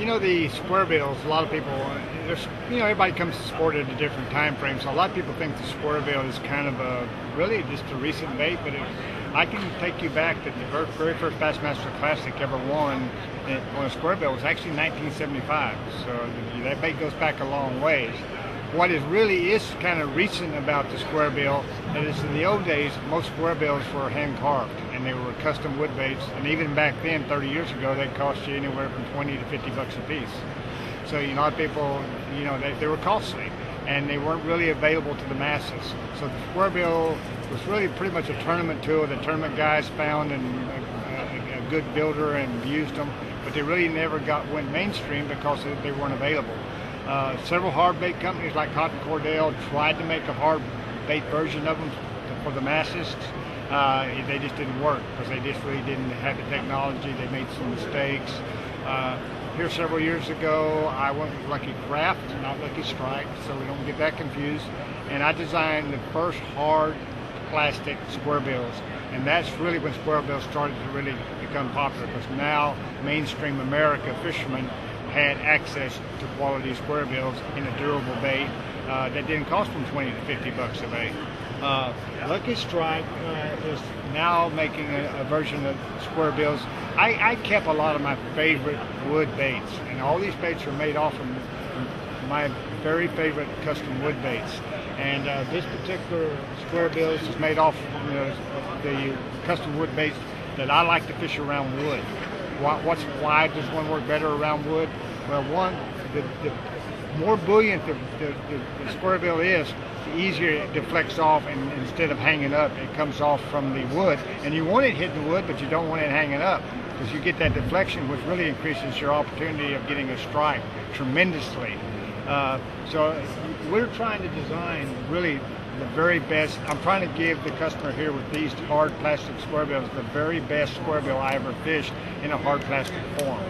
You know, the Squarebills, a lot of people, everybody comes to sport at a different time frame, so a lot of people think the Squarebill is kind of really just a recent bait, but I can take you back to the very first Bassmaster Classic ever won on a Squarebill was actually 1975, so that bait goes back a long ways. What really is kind of recent about the Squarebill is in the old days, most Squarebills were hand carved and they were custom wood baits. And even back then, 30 years ago, they cost you anywhere from 20 to 50 bucks a piece. So a lot of people, they were costly and they weren't really available to the masses. So the Squarebill was really pretty much a tournament tool. The tournament guys found and a good builder and used them, but they really never went mainstream because they weren't available. Several hard bait companies like Cotton Cordell tried to make a hard bait version of them for the masses. They just didn't work because they just really didn't have the technology. They made some mistakes. Here several years ago, I went with Lucky Craft, not Lucky Strike, so we don't get that confused. And I designed the first hard plastic Squarebills. And that's really when Squarebills started to really become popular, because now mainstream America fishermen had access to quality Squarebills in a durable bait that didn't cost them 20 to 50 bucks a bait. Lucky Strike is now making a version of Squarebills. I kept a lot of my favorite wood baits, and all these baits are made off of my very favorite custom wood baits. And this particular Squarebills is made off the custom wood baits that I like to fish around wood. Why does one work better around wood? Well, one, the more buoyant the Squarebill is, the easier it deflects off, and instead of hanging up, it comes off from the wood. And you want it hitting the wood, but you don't want it hanging up, because you get that deflection, which really increases your opportunity of getting a strike tremendously. So we're trying to design really the very best. I'm trying to give the customer here with these hard plastic Squarebills the very best Squarebill I ever fished in a hard plastic form.